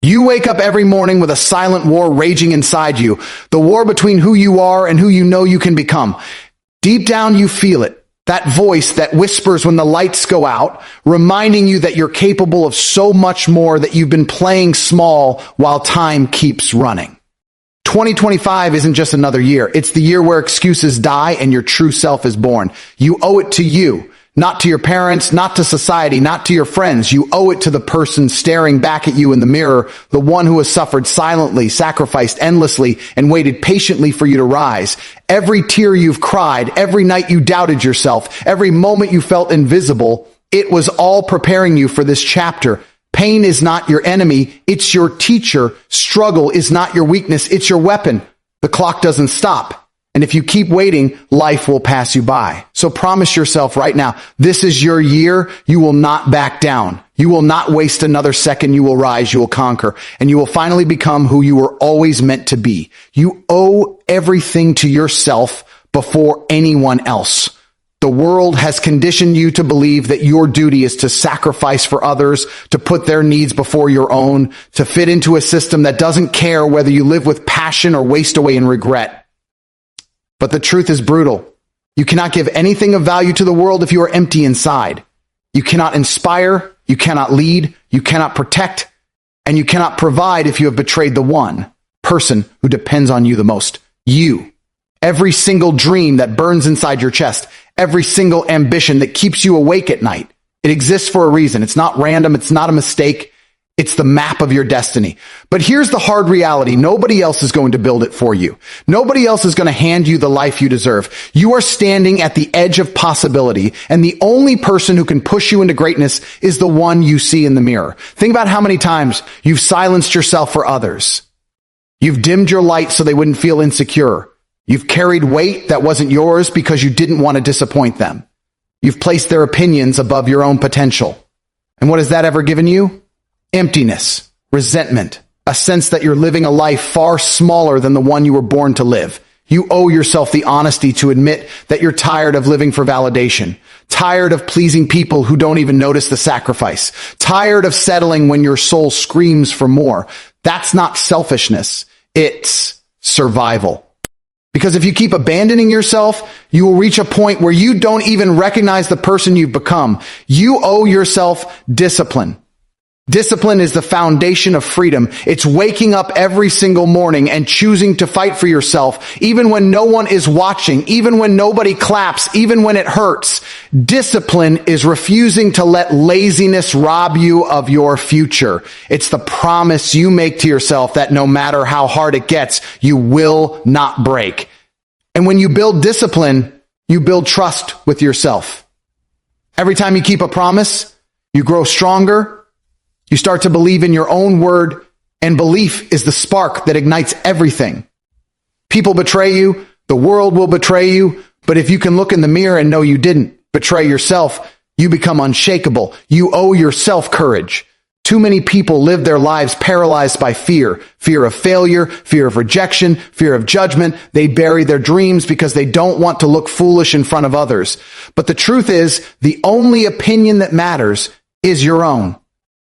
You wake up every morning with a silent war raging inside you, the war between who you are and who you know you can become. Deep down, you feel it, that voice that whispers when the lights go out, reminding you that you're capable of so much more, that you've been playing small while time keeps running. 2025 isn't just another year. It's the year where excuses die and your true self is born. You owe it to you. Not to your parents, not to society, not to your friends. You owe it to the person staring back at you in the mirror, the one who has suffered silently, sacrificed endlessly, and waited patiently for you to rise. Every tear you've cried, every night you doubted yourself, every moment you felt invisible, it was all preparing you for this chapter. Pain is not your enemy, it's your teacher. Struggle is not your weakness, it's your weapon. The clock doesn't stop. And if you keep waiting, life will pass you by. So promise yourself right now, this is your year. You will not back down. You will not waste another second. You will rise, you will conquer, and you will finally become who you were always meant to be. You owe everything to yourself before anyone else. The world has conditioned you to believe that your duty is to sacrifice for others, to put their needs before your own, to fit into a system that doesn't care whether you live with passion or waste away in regret. But the truth is brutal. You cannot give anything of value to the world if you are empty inside. You cannot inspire, you cannot lead, you cannot protect, and you cannot provide if you have betrayed the one person who depends on you the most. You. Every single dream that burns inside your chest, every single ambition that keeps you awake at night, it exists for a reason. It's not random, it's not a mistake. It's the map of your destiny. But here's the hard reality. Nobody else is going to build it for you. Nobody else is going to hand you the life you deserve. You are standing at the edge of possibility, and the only person who can push you into greatness is the one you see in the mirror. Think about how many times you've silenced yourself for others. You've dimmed your light so they wouldn't feel insecure. You've carried weight that wasn't yours because you didn't want to disappoint them. You've placed their opinions above your own potential. And what has that ever given you? Emptiness, resentment, a sense that you're living a life far smaller than the one you were born to live. You owe yourself the honesty to admit that you're tired of living for validation, tired of pleasing people who don't even notice the sacrifice, tired of settling when your soul screams for more. That's not selfishness, it's survival. Because if you keep abandoning yourself, you will reach a point where you don't even recognize the person you've become. You owe yourself discipline. Discipline is the foundation of freedom. It's waking up every single morning and choosing to fight for yourself, even when no one is watching, even when nobody claps, even when it hurts. Discipline is refusing to let laziness rob you of your future. It's the promise you make to yourself that no matter how hard it gets, you will not break. And when you build discipline, you build trust with yourself. Every time you keep a promise, you grow stronger. You start to believe in your own word, and belief is the spark that ignites everything. People betray you, the world will betray you, but if you can look in the mirror and know you didn't betray yourself, you become unshakable. You owe yourself courage. Too many people live their lives paralyzed by fear. Fear of failure, fear of rejection, fear of judgment. They bury their dreams because they don't want to look foolish in front of others. But the truth is, the only opinion that matters is your own.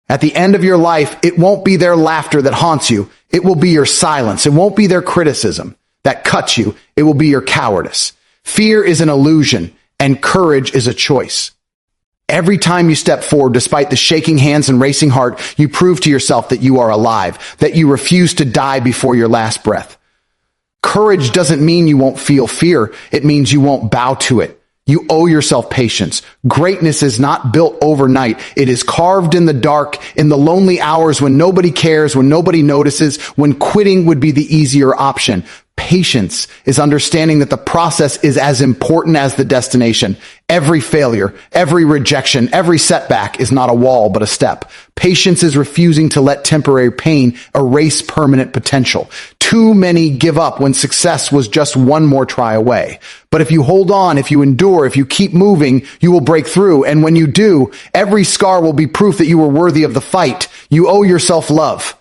At the end of your life, it won't be their laughter that haunts you. It will be your silence. It won't be their criticism that cuts you. It will be your cowardice. Fear is an illusion, and courage is a choice. Every time you step forward, despite the shaking hands and racing heart, you prove to yourself that you are alive, that you refuse to die before your last breath. Courage doesn't mean you won't feel fear. It means you won't bow to it. You owe yourself patience. Greatness is not built overnight. It is carved in the dark, in the lonely hours when nobody cares, when nobody notices, when quitting would be the easier option. Patience is understanding that the process is as important as the destination. Every failure, every rejection, every setback is not a wall, but a step. Patience is refusing to let temporary pain erase permanent potential. Too many give up when success was just one more try away. But if you hold on, if you endure, if you keep moving, you will break through. And when you do, every scar will be proof that you were worthy of the fight. You owe yourself love.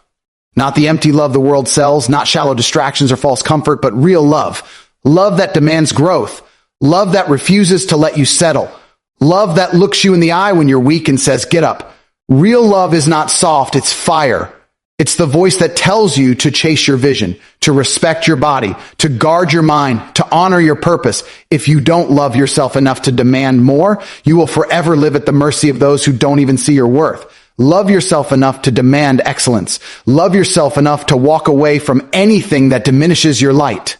Not the empty love the world sells, not shallow distractions or false comfort, but real love. Love that demands growth. Love that refuses to let you settle. Love that looks you in the eye when you're weak and says, get up. Real love is not soft, it's fire. It's the voice that tells you to chase your vision, to respect your body, to guard your mind, to honor your purpose. If you don't love yourself enough to demand more, you will forever live at the mercy of those who don't even see your worth. Love yourself enough to demand excellence. Love yourself enough to walk away from anything that diminishes your light.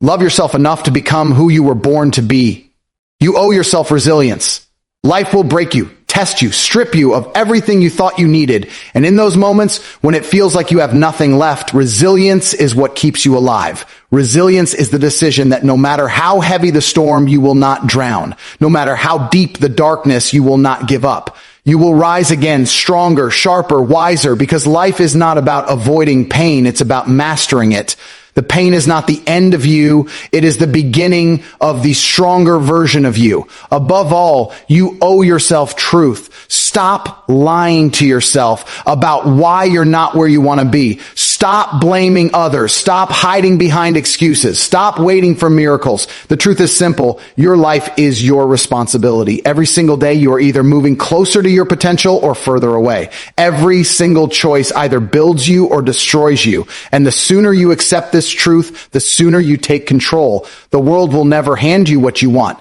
Love yourself enough to become who you were born to be. You owe yourself resilience. Life will break you, test you, strip you of everything you thought you needed. And in those moments when it feels like you have nothing left, resilience is what keeps you alive. Resilience is the decision that no matter how heavy the storm, you will not drown. No matter how deep the darkness, you will not give up. You will rise again, stronger, sharper, wiser, because life is not about avoiding pain. It's about mastering it. The pain is not the end of you. It is the beginning of the stronger version of you. Above all, you owe yourself truth. Stop lying to yourself about why you're not where you want to be. Stop blaming others. Stop hiding behind excuses. Stop waiting for miracles. The truth is simple. Your life is your responsibility. Every single day, you are either moving closer to your potential or further away. Every single choice either builds you or destroys you. And the sooner you accept this truth, the sooner you take control. The world will never hand you what you want.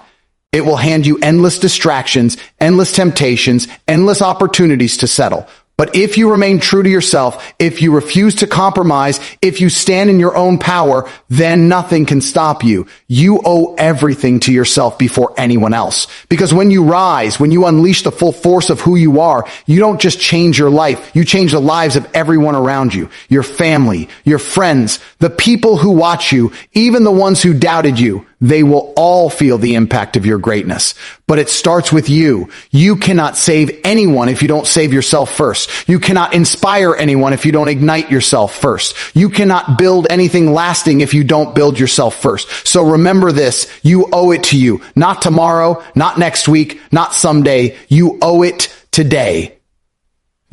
It will hand you endless distractions, endless temptations, endless opportunities to settle. But if you remain true to yourself, if you refuse to compromise, if you stand in your own power, then nothing can stop you. You owe everything to yourself before anyone else. Because when you rise, when you unleash the full force of who you are, you don't just change your life, you change the lives of everyone around you. Your family, your friends, the people who watch you, even the ones who doubted you. They will all feel the impact of your greatness. But it starts with you. You cannot save anyone if you don't save yourself first. You cannot inspire anyone if you don't ignite yourself first. You cannot build anything lasting if you don't build yourself first. So remember this. You owe it to you. Not tomorrow, not next week, not someday. You owe it today.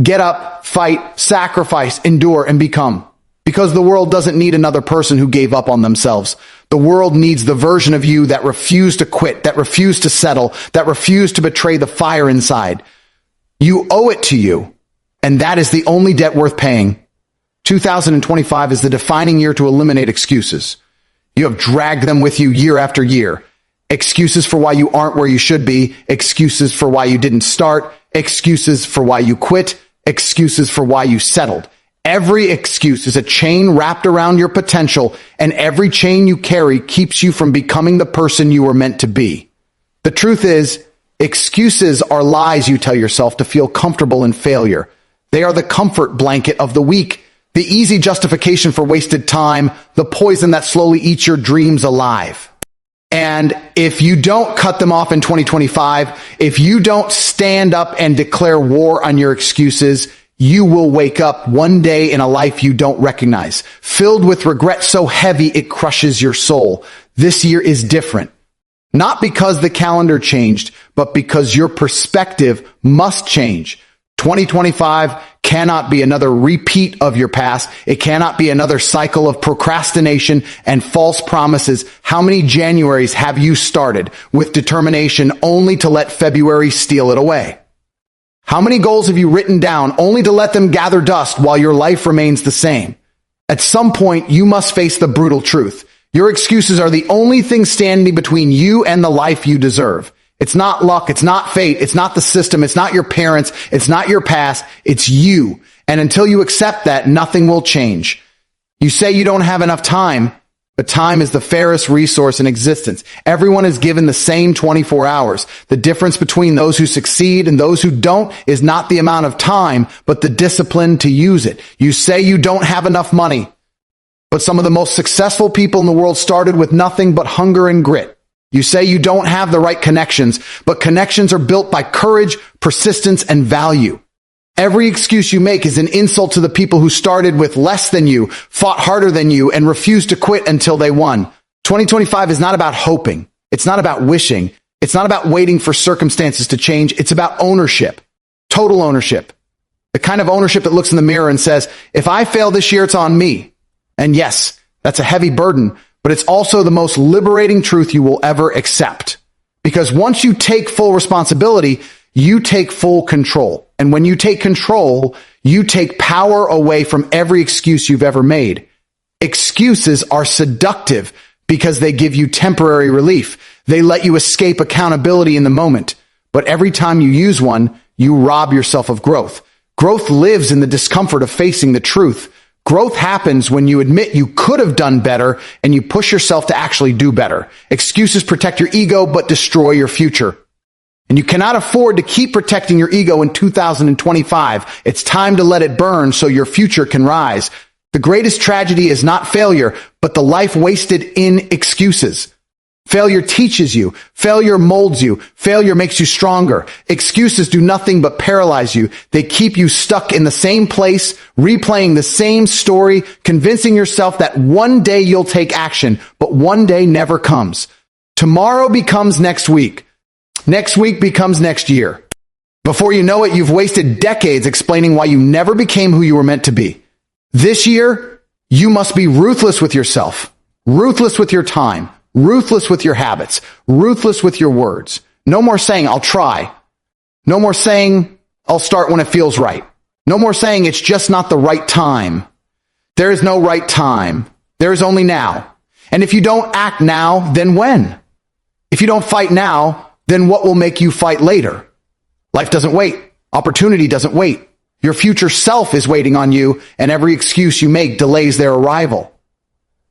Get up, fight, sacrifice, endure, and become. Because the world doesn't need another person who gave up on themselves. The world needs the version of you that refused to quit, that refused to settle, that refused to betray the fire inside. You owe it to you, and that is the only debt worth paying. 2025 is the defining year to eliminate excuses. You have dragged them with you year after year. Excuses for why you aren't where you should be, excuses for why you didn't start, excuses for why you quit, excuses for why you settled. Every excuse is a chain wrapped around your potential, and every chain you carry keeps you from becoming the person you were meant to be. The truth is, excuses are lies you tell yourself to feel comfortable in failure. They are the comfort blanket of the weak, the easy justification for wasted time, the poison that slowly eats your dreams alive. And if you don't cut them off in 2025, if you don't stand up and declare war on your excuses, you will wake up one day in a life you don't recognize, filled with regret so heavy it crushes your soul. This year is different. Not because the calendar changed, but because your perspective must change. 2025 cannot be another repeat of your past. It cannot be another cycle of procrastination and false promises. How many Januaries have you started with determination only to let February steal it away? How many goals have you written down only to let them gather dust while your life remains the same? At some point, you must face the brutal truth. Your excuses are the only thing standing between you and the life you deserve. It's not luck. It's not fate. It's not the system. It's not your parents. It's not your past. It's you. And until you accept that, nothing will change. You say you don't have enough time, but time is the fairest resource in existence. Everyone is given the same 24 hours. The difference between those who succeed and those who don't is not the amount of time, but the discipline to use it. You say you don't have enough money, but some of the most successful people in the world started with nothing but hunger and grit. You say you don't have the right connections, but connections are built by courage, persistence, and value. Every excuse you make is an insult to the people who started with less than you, fought harder than you, and refused to quit until they won. 2025 is not about hoping. It's not about wishing. It's not about waiting for circumstances to change. It's about ownership. Total ownership. The kind of ownership that looks in the mirror and says, if I fail this year, it's on me. And yes, that's a heavy burden, but it's also the most liberating truth you will ever accept. Because once you take full responsibility, you take full control. And when you take control, you take power away from every excuse you've ever made. Excuses are seductive because they give you temporary relief. They let you escape accountability in the moment. But every time you use one, you rob yourself of growth. Growth lives in the discomfort of facing the truth. Growth happens when you admit you could have done better and you push yourself to actually do better. Excuses protect your ego but destroy your future. And you cannot afford to keep protecting your ego in 2025. It's time to let it burn so your future can rise. The greatest tragedy is not failure, but the life wasted in excuses. Failure teaches you. Failure molds you. Failure makes you stronger. Excuses do nothing but paralyze you. They keep you stuck in the same place, replaying the same story, convincing yourself that one day you'll take action, but one day never comes. Tomorrow becomes next week. Next week becomes next year. Before you know it, you've wasted decades explaining why you never became who you were meant to be. This year, you must be ruthless with yourself, ruthless with your time, ruthless with your habits, ruthless with your words. No more saying, I'll try. No more saying, I'll start when it feels right. No more saying, it's just not the right time. There is no right time. There is only now. And if you don't act now, then when? If you don't fight now, then what will make you fight later? Life doesn't wait. Opportunity doesn't wait. Your future self is waiting on you, and every excuse you make delays their arrival.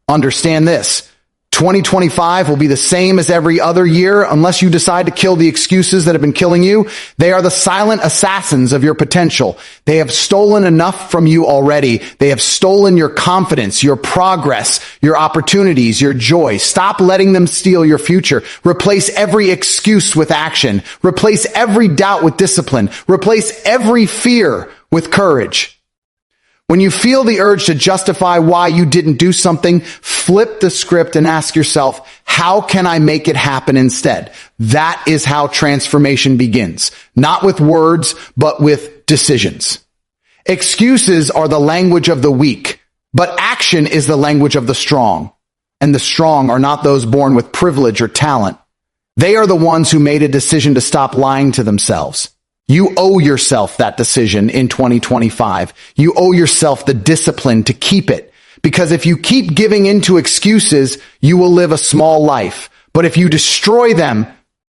Understand this. 2025 will be the same as every other year unless you decide to kill the excuses that have been killing you. They are the silent assassins of your potential. They have stolen enough from you already. They have stolen your confidence, your progress, your opportunities, your joy. Stop letting them steal your future. Replace every excuse with action. Replace every doubt with discipline. Replace every fear with courage. When you feel the urge to justify why you didn't do something, flip the script and ask yourself, how can I make it happen instead? That is how transformation begins. Not with words, but with decisions. Excuses are the language of the weak, but action is the language of the strong. And the strong are not those born with privilege or talent. They are the ones who made a decision to stop lying to themselves. You owe yourself that decision in 2025. You owe yourself the discipline to keep it. Because if you keep giving into excuses, you will live a small life. But if you destroy them,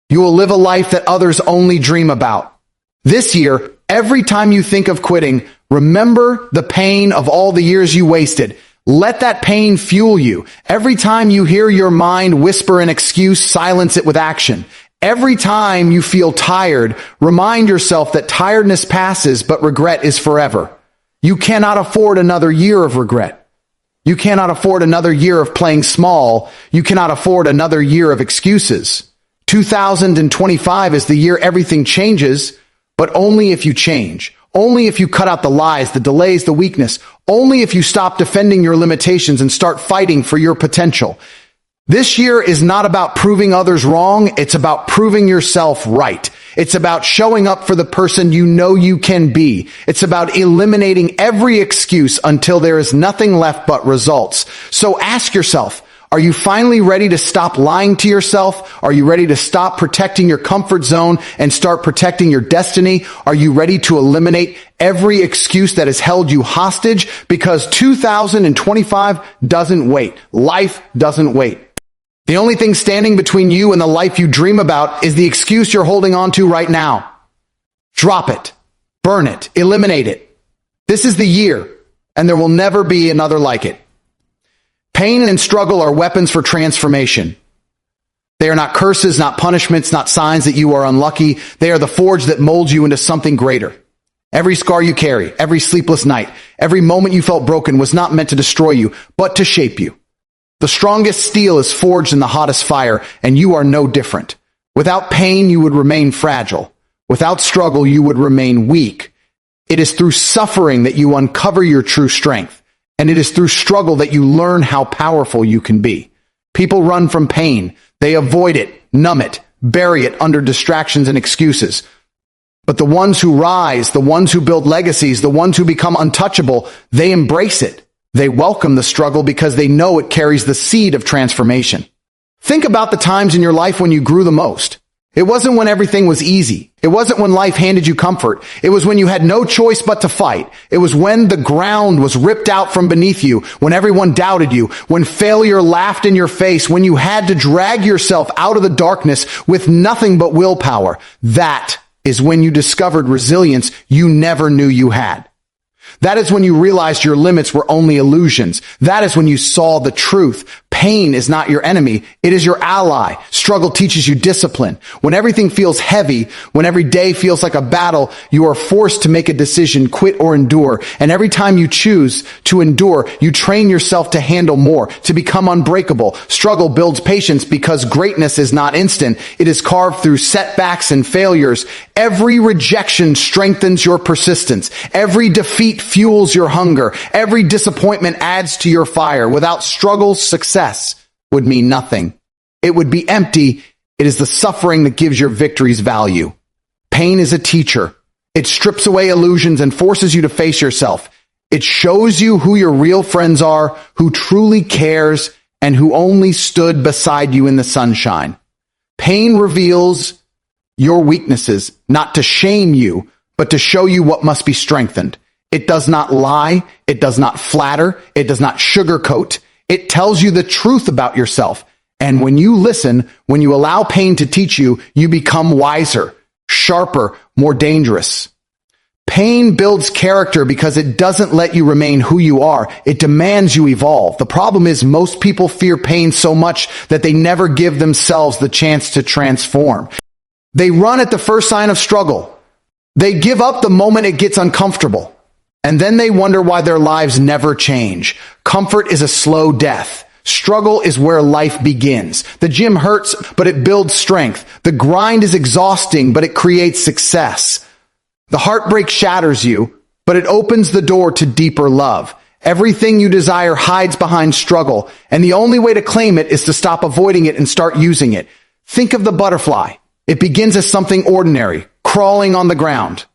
you will live a life that others only dream about. This year, every time you think of quitting, remember the pain of all the years you wasted. Let that pain fuel you. Every time you hear your mind whisper an excuse, silence it with action. Every time you feel tired, remind yourself that tiredness passes, but regret is forever. You cannot afford another year of regret. You cannot afford another year of playing small. You cannot afford another year of excuses. 2025 is the year everything changes, but only if you change. Only if you cut out the lies, the delays, the weakness. Only if you stop defending your limitations and start fighting for your potential. This year is not about proving others wrong. It's about proving yourself right. It's about showing up for the person you know you can be. It's about eliminating every excuse until there is nothing left but results. So ask yourself, are you finally ready to stop lying to yourself? Are you ready to stop protecting your comfort zone and start protecting your destiny? Are you ready to eliminate every excuse that has held you hostage? Because 2025 doesn't wait. Life doesn't wait. The only thing standing between you and the life you dream about is the excuse you're holding on to right now. Drop it. Burn it. Eliminate it. This is the year, and there will never be another like it. Pain and struggle are weapons for transformation. They are not curses, not punishments, not signs that you are unlucky. They are the forge that molds you into something greater. Every scar you carry, every sleepless night, every moment you felt broken was not meant to destroy you, but to shape you. The strongest steel is forged in the hottest fire, and you are no different. Without pain, you would remain fragile. Without struggle, you would remain weak. It is through suffering that you uncover your true strength, and it is through struggle that you learn how powerful you can be. People run from pain. They avoid it, numb it, bury it under distractions and excuses. But the ones who rise, the ones who build legacies, the ones who become untouchable, they embrace it. They welcome the struggle because they know it carries the seed of transformation. Think about the times in your life when you grew the most. It wasn't when everything was easy. It wasn't when life handed you comfort. It was when you had no choice but to fight. It was when the ground was ripped out from beneath you, when everyone doubted you, when failure laughed in your face, when you had to drag yourself out of the darkness with nothing but willpower. That is when you discovered resilience you never knew you had. That is when you realized your limits were only illusions. That is when you saw the truth. Pain is not your enemy. It is your ally. Struggle teaches you discipline. When everything feels heavy, when every day feels like a battle, you are forced to make a decision, quit or endure. And every time you choose to endure, you train yourself to handle more, to become unbreakable. Struggle builds patience because greatness is not instant. It is carved through setbacks and failures. Every rejection strengthens your persistence. Every defeat fuels your hunger. Every disappointment adds to your fire. Without struggle, success would mean nothing. It would be empty. It is the suffering that gives your victories value. Pain is a teacher. It strips away illusions and forces you to face yourself. It shows you who your real friends are, who truly cares, and who only stood beside you in the sunshine. Pain reveals your weaknesses, not to shame you, but to show you what must be strengthened. It does not lie. It does not flatter. It does not sugarcoat. It tells you the truth about yourself. And when you listen, when you allow pain to teach you, you become wiser, sharper, more dangerous. Pain builds character because it doesn't let you remain who you are. It demands you evolve. The problem is most people fear pain so much that they never give themselves the chance to transform. They run at the first sign of struggle. They give up the moment it gets uncomfortable. And then they wonder why their lives never change. Comfort is a slow death. Struggle is where life begins. The gym hurts, but it builds strength. The grind is exhausting, but it creates success. The heartbreak shatters you, but it opens the door to deeper love. Everything you desire hides behind struggle, and the only way to claim it is to stop avoiding it and start using it. Think of the butterfly. It begins as something ordinary, crawling on the ground.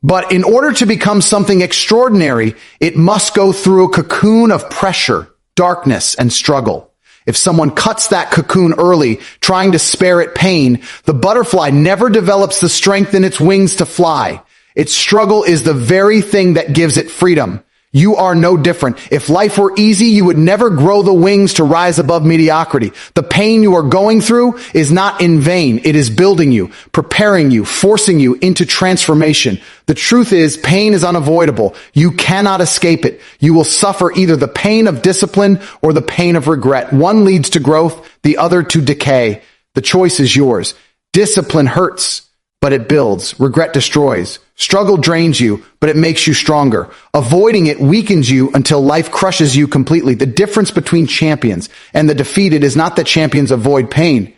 But in order to become something extraordinary, it must go through a cocoon of pressure, darkness, and struggle. If someone cuts that cocoon early, trying to spare it pain, the butterfly never develops the strength in its wings to fly. Its struggle is the very thing that gives it freedom. You are no different. If life were easy, you would never grow the wings to rise above mediocrity. The pain you are going through is not in vain. It is building you, preparing you, forcing you into transformation. The truth is, pain is unavoidable. You cannot escape it. You will suffer either the pain of discipline or the pain of regret. One leads to growth, the other to decay. The choice is yours. Discipline hurts, but it builds. Regret destroys. Struggle drains you, but it makes you stronger. Avoiding it weakens you until life crushes you completely. The difference between champions and the defeated is not that champions avoid pain.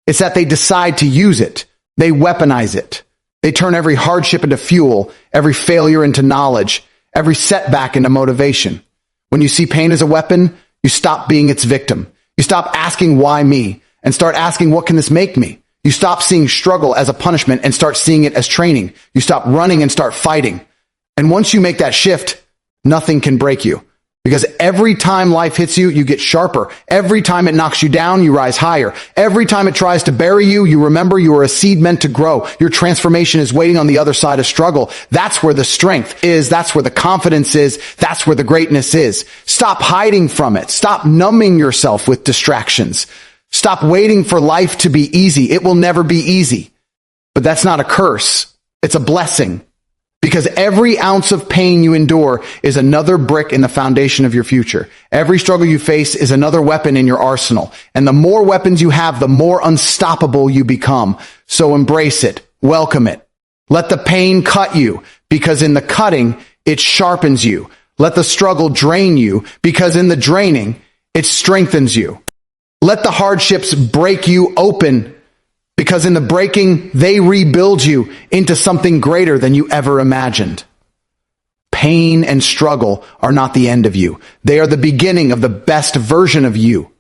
It's that they decide to use it. They weaponize it. They turn every hardship into fuel, every failure into knowledge, every setback into motivation. When you see pain as a weapon, you stop being its victim. You stop asking why me and start asking what can this make me? You stop seeing struggle as a punishment and start seeing it as training. You stop running and start fighting. And once you make that shift, nothing can break you. Because every time life hits you, you get sharper. Every time it knocks you down, you rise higher. Every time it tries to bury you, you remember you are a seed meant to grow. Your transformation is waiting on the other side of struggle. That's where the strength is. That's where the confidence is. That's where the greatness is. Stop hiding from it. Stop numbing yourself with distractions. Stop waiting for life to be easy. It will never be easy. But that's not a curse. It's a blessing. Because every ounce of pain you endure is another brick in the foundation of your future. Every struggle you face is another weapon in your arsenal. And the more weapons you have, the more unstoppable you become. So embrace it. Welcome it. Let the pain cut you, because in the cutting, it sharpens you. Let the struggle drain you, because in the draining, it strengthens you. Let the hardships break you open, because in the breaking, they rebuild you into something greater than you ever imagined. Pain and struggle are not the end of you. They are the beginning of the best version of you.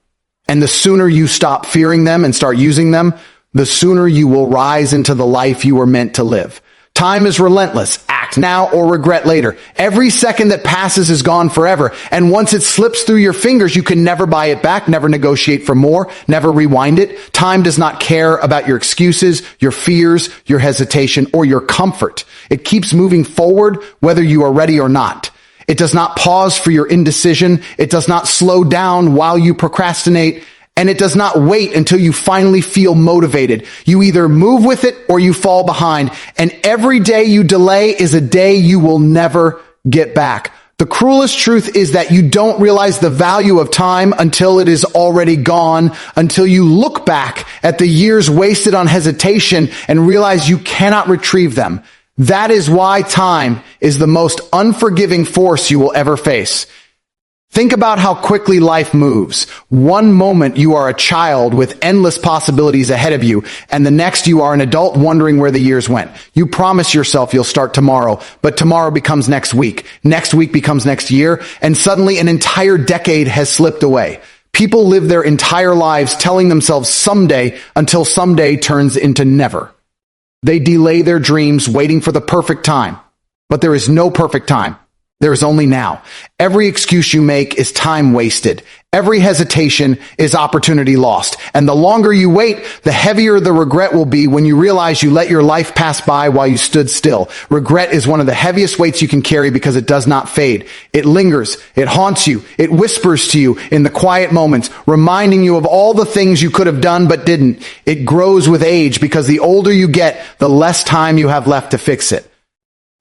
And the sooner you stop fearing them and start using them, the sooner you will rise into the life you were meant to live. Time is relentless. Act act now or regret later. Every second that passes is gone forever. And once it slips through your fingers, you can never buy it back, never negotiate for more, never rewind it. Time does not care about your excuses, your fears, your hesitation, or your comfort. It keeps moving forward whether you are ready or not. It does not pause for your indecision. It does not slow down while you procrastinate. And it does not wait until you finally feel motivated. You either move with it or you fall behind. And every day you delay is a day you will never get back. The cruelest truth is that you don't realize the value of time until it is already gone, until you look back at the years wasted on hesitation and realize you cannot retrieve them. That is why time is the most unforgiving force you will ever face. Think about how quickly life moves. One moment you are a child with endless possibilities ahead of you, and the next you are an adult wondering where the years went. You promise yourself you'll start tomorrow, but tomorrow becomes next week. Next week becomes next year, and suddenly an entire decade has slipped away. People live their entire lives telling themselves someday until someday turns into never. They delay their dreams waiting for the perfect time, but there is no perfect time. There is only now. Every excuse you make is time wasted. Every hesitation is opportunity lost. And the longer you wait, the heavier the regret will be when you realize you let your life pass by while you stood still. Regret is one of the heaviest weights you can carry because it does not fade. It lingers. It haunts you. It whispers to you in the quiet moments, reminding you of all the things you could have done but didn't. It grows with age because the older you get, the less time you have left to fix it.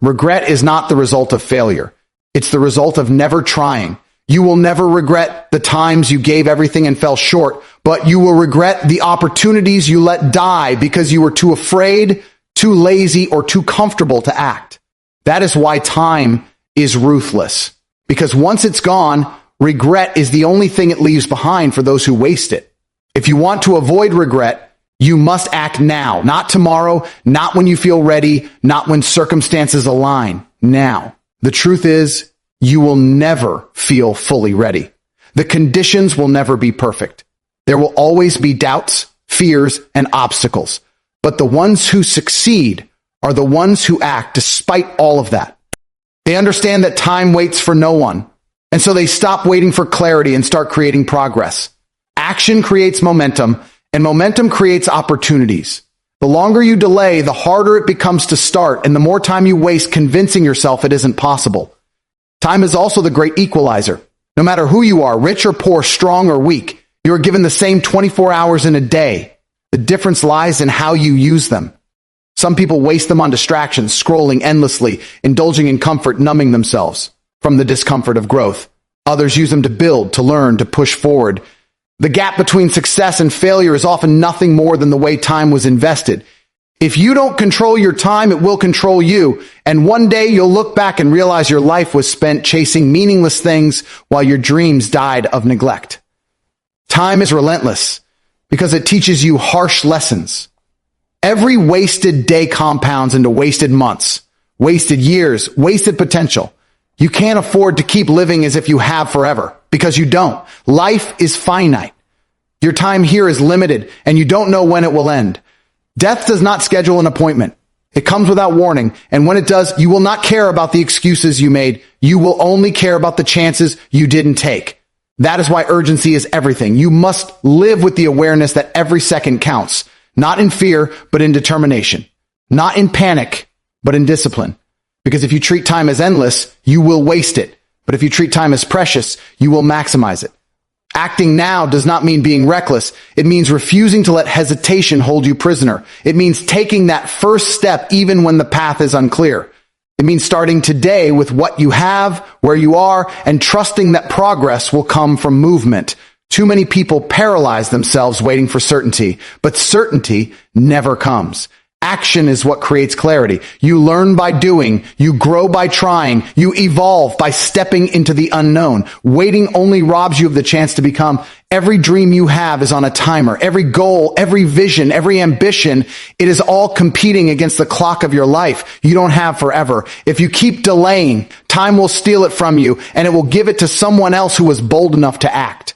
Regret is not the result of failure. It's the result of never trying. You will never regret the times you gave everything and fell short, but you will regret the opportunities you let die because you were too afraid, too lazy, or too comfortable to act. That is why time is ruthless. Because once it's gone, regret is the only thing it leaves behind for those who waste it. If you want to avoid regret, you must act now, not tomorrow, not when you feel ready, not when circumstances align. Now. The truth is, you will never feel fully ready. The conditions will never be perfect. There will always be doubts, fears, and obstacles. But the ones who succeed are the ones who act despite all of that. They understand that time waits for no one, and so they stop waiting for clarity and start creating progress. Action creates momentum, and momentum creates opportunities. The longer you delay, the harder it becomes to start, and the more time you waste convincing yourself it isn't possible. Time is also the great equalizer. No matter who you are, rich or poor, strong or weak, you are given the same 24 hours in a day. The difference lies in how you use them. Some people waste them on distractions, scrolling endlessly, indulging in comfort, numbing themselves from the discomfort of growth. Others use them to build, to learn, to push forward. The gap between success and failure is often nothing more than the way time was invested. If you don't control your time, it will control you. And one day you'll look back and realize your life was spent chasing meaningless things while your dreams died of neglect. Time is relentless because it teaches you harsh lessons. Every wasted day compounds into wasted months, wasted years, wasted potential. You can't afford to keep living as if you have forever, because you don't. Life is finite. Your time here is limited, and you don't know when it will end. Death does not schedule an appointment. It comes without warning, and when it does, you will not care about the excuses you made. You will only care about the chances you didn't take. That is why urgency is everything. You must live with the awareness that every second counts, not in fear, but in determination, not in panic, but in discipline. Because if you treat time as endless, you will waste it. But if you treat time as precious, you will maximize it. Acting now does not mean being reckless. It means refusing to let hesitation hold you prisoner. It means taking that first step even when the path is unclear. It means starting today with what you have, where you are, and trusting that progress will come from movement. Too many people paralyze themselves waiting for certainty, but certainty never comes. Action is what creates clarity. You learn by doing. You grow by trying. You evolve by stepping into the unknown. Waiting only robs you of the chance to become. Every dream you have is on a timer. Every goal, every vision, every ambition, it is all competing against the clock of your life. You don't have forever. If you keep delaying, time will steal it from you, and it will give it to someone else who was bold enough to act.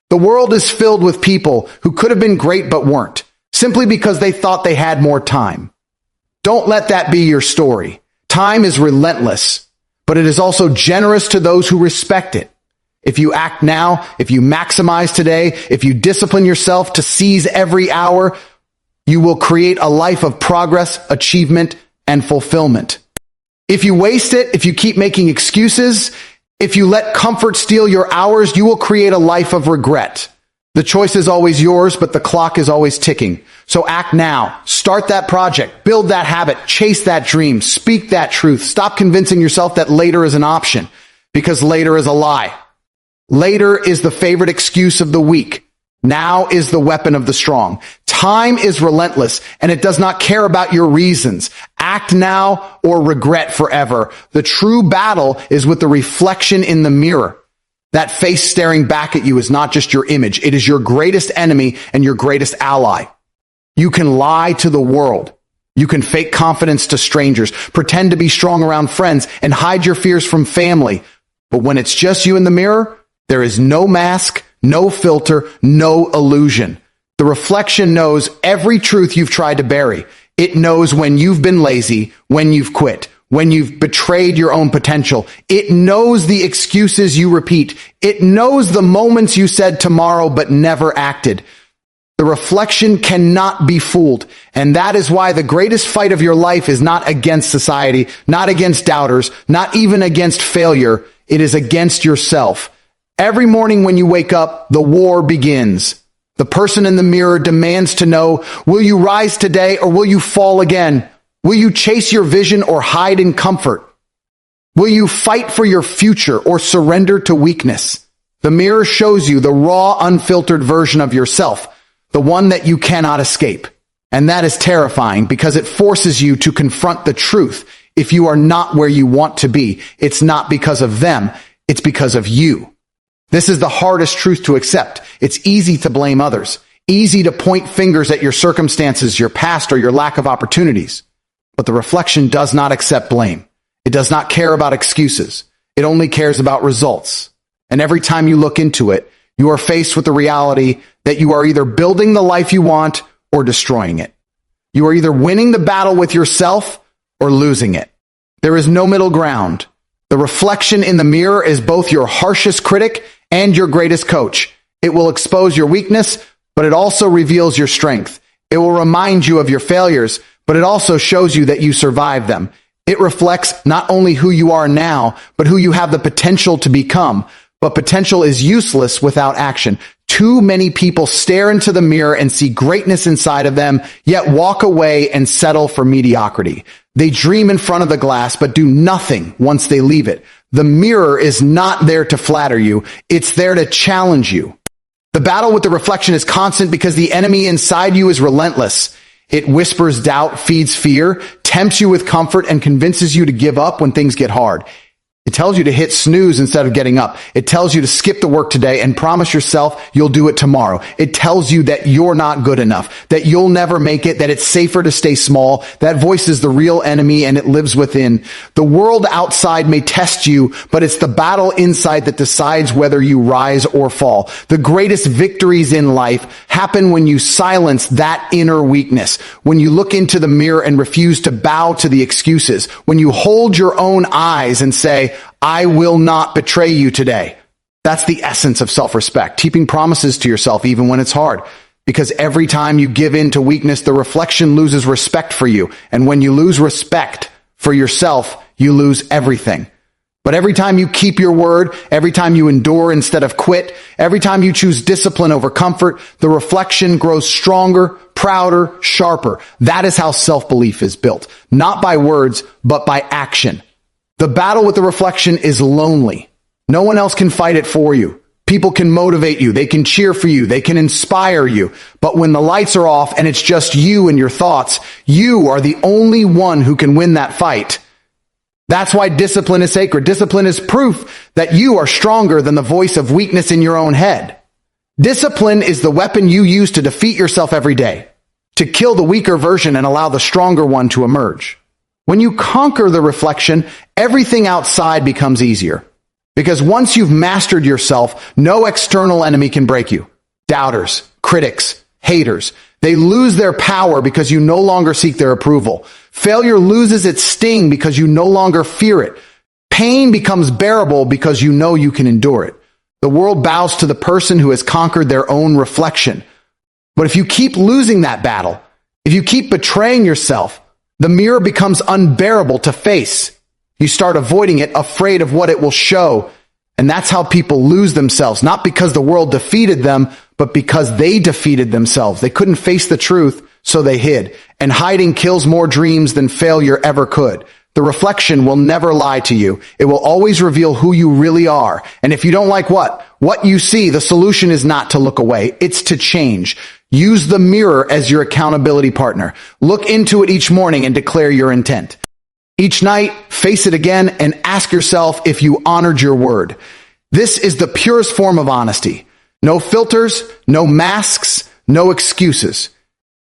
The world is filled with people who could have been great but weren't, simply because they thought they had more time. Don't let that be your story. Time is relentless, but it is also generous to those who respect it. If you act now, if you maximize today, if you discipline yourself to seize every hour, you will create a life of progress, achievement, and fulfillment. If you waste it, if you keep making excuses, if you let comfort steal your hours, you will create a life of regret. The choice is always yours, but the clock is always ticking. So act now. Start that project. Build that habit. Chase that dream. Speak that truth. Stop convincing yourself that later is an option, because later is a lie. Later is the favorite excuse of the weak. Now is the weapon of the strong. Time is relentless, and it does not care about your reasons. Act now or regret forever. The true battle is with the reflection in the mirror. That face staring back at you is not just your image. It is your greatest enemy and your greatest ally. You can lie to the world. You can fake confidence to strangers, pretend to be strong around friends, and hide your fears from family. But when it's just you in the mirror, there is no mask, no filter, no illusion. The reflection knows every truth you've tried to bury. It knows when you've been lazy, when you've quit, when you've betrayed your own potential. It knows the excuses you repeat. It knows the moments you said tomorrow but never acted. The reflection cannot be fooled. And that is why the greatest fight of your life is not against society, not against doubters, not even against failure. It is against yourself. Every morning when you wake up, the war begins. The person in the mirror demands to know, will you rise today or will you fall again? Will you chase your vision or hide in comfort? Will you fight for your future or surrender to weakness? The mirror shows you the raw, unfiltered version of yourself, the one that you cannot escape. And that is terrifying because it forces you to confront the truth. If you are not where you want to be, it's not because of them, it's because of you. This is the hardest truth to accept. It's easy to blame others, easy to point fingers at your circumstances, your past, or your lack of opportunities. But the reflection does not accept blame. It does not care about excuses. It only cares about results. And every time you look into it, you are faced with the reality that you are either building the life you want or destroying it. You are either winning the battle with yourself or losing it. There is no middle ground. The reflection in the mirror is both your harshest critic and your greatest coach. It will expose your weakness, but it also reveals your strength. It will remind you of your failures, but it also shows you that you survived them. It reflects not only who you are now, but who you have the potential to become. But potential is useless without action. Too many people stare into the mirror and see greatness inside of them, yet walk away and settle for mediocrity. They dream in front of the glass, but do nothing once they leave it. The mirror is not there to flatter you. It's there to challenge you. The battle with the reflection is constant because the enemy inside you is relentless. It whispers doubt, feeds fear, tempts you with comfort, and convinces you to give up when things get hard. It tells you to hit snooze instead of getting up. It tells you to skip the work today and promise yourself you'll do it tomorrow. It tells you that you're not good enough, that you'll never make it, that it's safer to stay small. That voice is the real enemy and it lives within. The world outside may test you, but it's the battle inside that decides whether you rise or fall. The greatest victories in life happen when you silence that inner weakness, when you look into the mirror and refuse to bow to the excuses, when you hold your own eyes and say, I will not betray you today. That's the essence of self-respect, keeping promises to yourself even when it's hard. Because every time you give in to weakness, the reflection loses respect for you. And when you lose respect for yourself, you lose everything. But every time you keep your word, every time you endure instead of quit, every time you choose discipline over comfort, the reflection grows stronger, prouder, sharper. That is how self-belief is built. Not by words, but by action. The battle with the reflection is lonely. No one else can fight it for you. People can motivate you. They can cheer for you. They can inspire you. But when the lights are off and it's just you and your thoughts, you are the only one who can win that fight. That's why discipline is sacred. Discipline is proof that you are stronger than the voice of weakness in your own head. Discipline is the weapon you use to defeat yourself every day, to kill the weaker version and allow the stronger one to emerge. When you conquer the reflection, everything outside becomes easier. Because once you've mastered yourself, no external enemy can break you. Doubters, critics, haters, They lose their power because you no longer seek their approval. Failure loses its sting because you no longer fear it. Pain becomes bearable because you know you can endure it. The world bows to the person who has conquered their own reflection. But if you keep losing that battle, if you keep betraying yourself, the mirror becomes unbearable to face. You start avoiding it, afraid of what it will show. And that's how people lose themselves, not because the world defeated them, but because they defeated themselves. They couldn't face the truth, so they hid. And hiding kills more dreams than failure ever could. The reflection will never lie to you. It will always reveal who you really are. And if you don't like what you see, the solution is not to look away. It's to change. Use the mirror as your accountability partner. Look into it each morning and declare your intent. Each night, face it again and ask yourself if you honored your word. This is the purest form of honesty. No filters, no masks, no excuses.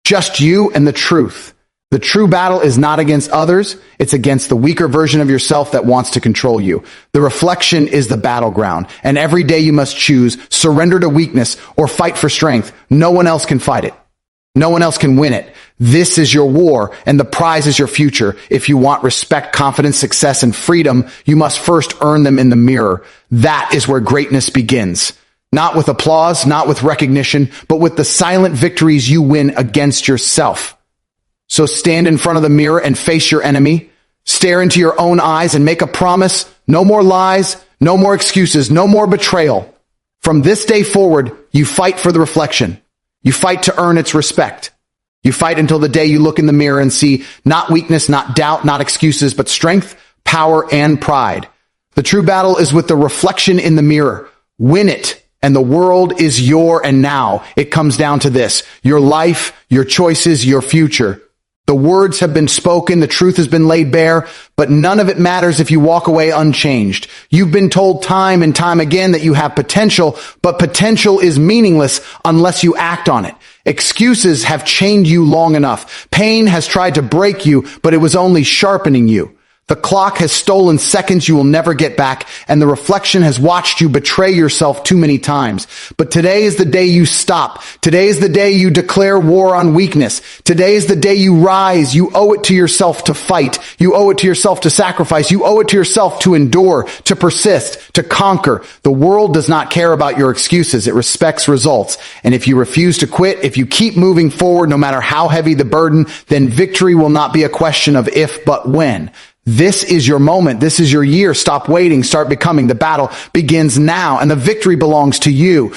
Just you and the truth. The true battle is not against others. It's against the weaker version of yourself that wants to control you. The reflection is the battleground. And every day you must choose surrender to weakness or fight for strength. No one else can fight it. No one else can win it. This is your war, and the prize is your future. If you want respect, confidence, success, and freedom, you must first earn them in the mirror. That is where greatness begins. Not with applause, not with recognition, but with the silent victories you win against yourself. So stand in front of the mirror and face your enemy. Stare into your own eyes and make a promise. No more lies, no more excuses, no more betrayal. From this day forward, you fight for the reflection. You fight to earn its respect. You fight until the day you look in the mirror and see not weakness, not doubt, not excuses, but strength, power, and pride. The true battle is with the reflection in the mirror. Win it, and the world is your and now. It comes down to this: your life, your choices, your future. The words have been spoken, the truth has been laid bare, but none of it matters if you walk away unchanged. You've been told time and time again that you have potential, but potential is meaningless unless you act on it. Excuses have chained you long enough. Pain has tried to break you, but it was only sharpening you. The clock has stolen seconds you will never get back, and the reflection has watched you betray yourself too many times. But today is the day you stop. Today is the day you declare war on weakness. Today is the day you rise. You owe it to yourself to fight. You owe it to yourself to sacrifice. You owe it to yourself to endure, to persist, to conquer. The world does not care about your excuses. It respects results. And if you refuse to quit, if you keep moving forward, no matter how heavy the burden, then victory will not be a question of if, but when. This is your moment. This is your year. Stop waiting. Start becoming. The battle begins now, and the victory belongs to you.